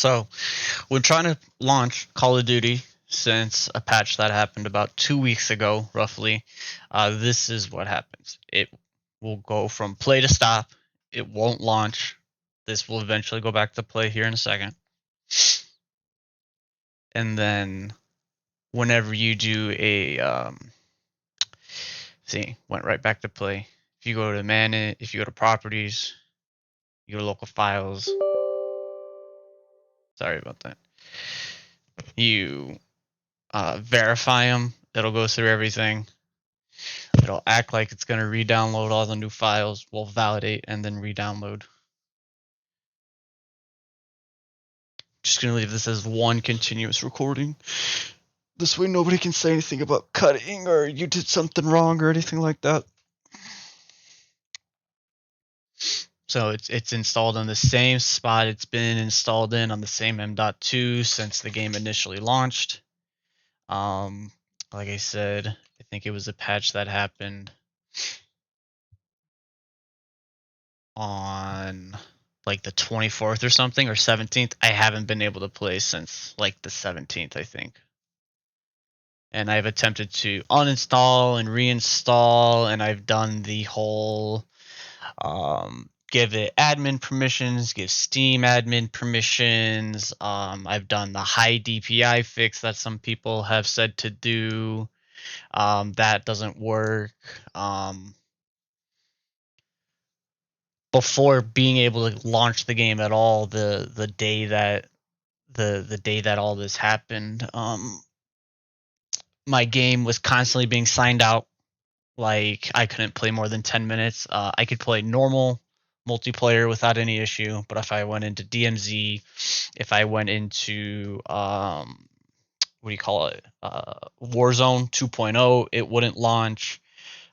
So, we're trying to launch Call of Duty since a patch that happened about 2 weeks ago, roughly. This is what happens. It will go from play to stop. It won't launch. This will eventually go back to play here in a second. And then, whenever you do see, went right back to play. If you go to manage, if you go to properties, you go to local files. Sorry about that. You verify them. It'll go through everything. It'll act like it's going to re-download all the new files. We'll validate and then re-download. Just going to leave this as one continuous recording. This way nobody can say anything about cutting or you did something wrong or anything like that. So it's installed on the same spot it's been installed in, on the same M.2 since the game initially launched. Like I said, I think it was a patch that happened on like the 24th or something, or 17th. I haven't been able to play since like the 17th, I think. And I've attempted to uninstall and reinstall, and I've done the whole give it admin permissions, give Steam admin permissions. I've done the high DPI fix that some people have said to do. That doesn't work. Before being able to launch the game at all, the day that the day that all this happened, my game was constantly being signed out. Like, I couldn't play more than 10 minutes. I could play normal multiplayer without any issue, but if I went into DMZ, if I went into what do you call it, Warzone 2.0, it wouldn't launch.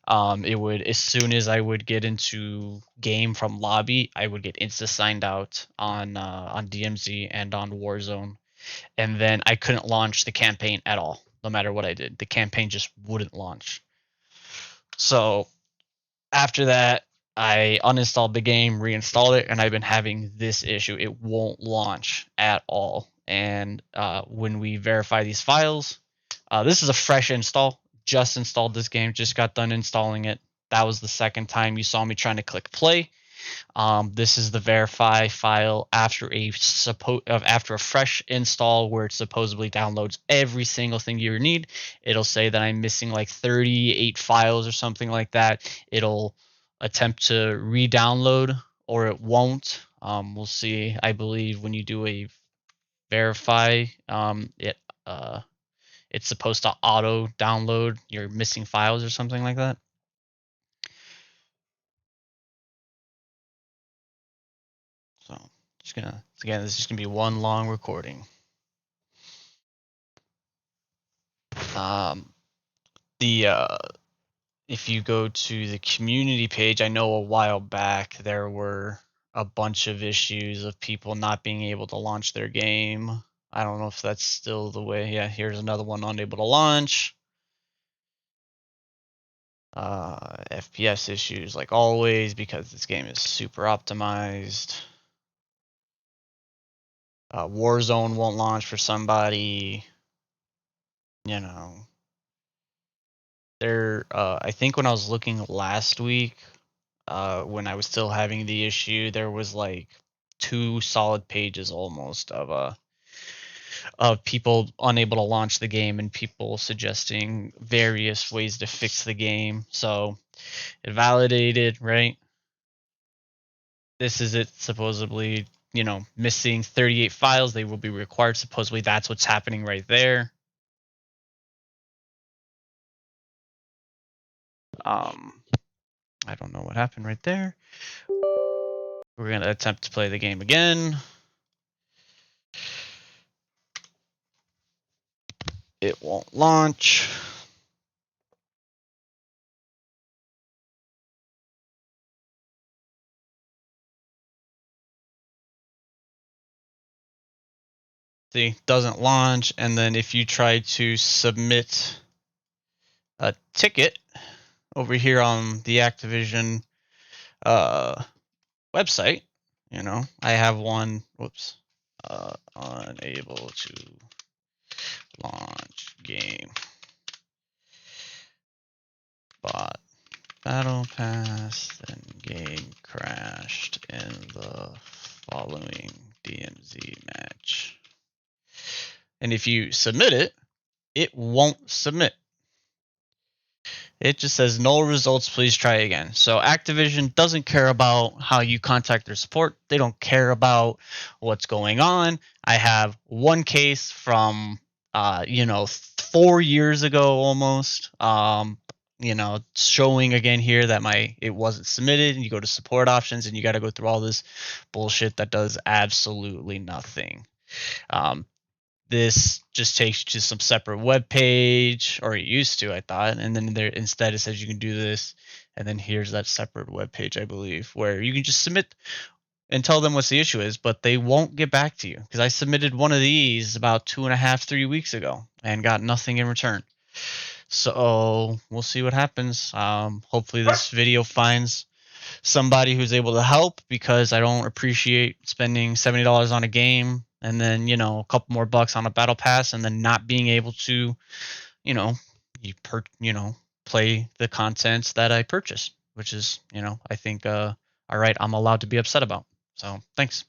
It would, as soon as I would get into game from lobby, I would get insta signed out on DMZ and on Warzone, and then I couldn't launch the campaign at all. No matter what I did, the campaign just wouldn't launch. So after that, I uninstalled the game, reinstalled it, and I've been having this issue. It won't launch at all. And when we verify these files, this is a fresh install. Just installed this game, just got done installing it. That was the second time you saw me trying to click play. This is the verify file after a fresh install where it supposedly downloads every single thing you need. It'll say that I'm missing like 38 files or something like that. It'll attempt to re-download or it won't. We'll see. I believe when you do a verify, it's supposed to auto download your missing files or something like that. So again, this is gonna be one long recording. If you go to the community page, I know a while back there were a bunch of issues of people not being able to launch their game. I don't know if that's still the way. Yeah, here's another one, unable to launch. FPS issues like always because this game is super optimized. Warzone won't launch for somebody. You know, I think when I was looking last week, when I was still having the issue, there was like 2 solid pages almost of people unable to launch the game and people suggesting various ways to fix the game. So it validated, right? This is it, supposedly, missing 38 files. They will be required. Supposedly that's what's happening right there. I don't know what happened right there. We're going to attempt to play the game again. It won't launch. See, doesn't launch. And then if you try to submit a ticket over here on the Activision website, I have one. Whoops. unable to launch game. Bought battle pass, then game crashed in the following DMZ match. And if you submit it, it won't submit. It just says no results, please try again. So Activision doesn't care about how you contact their support. They don't care about what's going on. I have one case from 4 years ago almost. Showing again here that it wasn't submitted, and you go to support options and you got to go through all this bullshit that does absolutely nothing. This just takes you to some separate web page, or it used to, I thought, and then there instead it says you can do this, and then here's that separate web page, I believe, where you can just submit and tell them what the issue is, but they won't get back to you, because I submitted one of these about 2.5, 3 weeks ago and got nothing in return. So we'll see what happens. Hopefully this video finds somebody who's able to help, because I don't appreciate spending $70 on a game and then a couple more bucks on a battle pass and then not being able to play the contents that I purchased, which is I think all right, I'm allowed to be upset about. So thanks.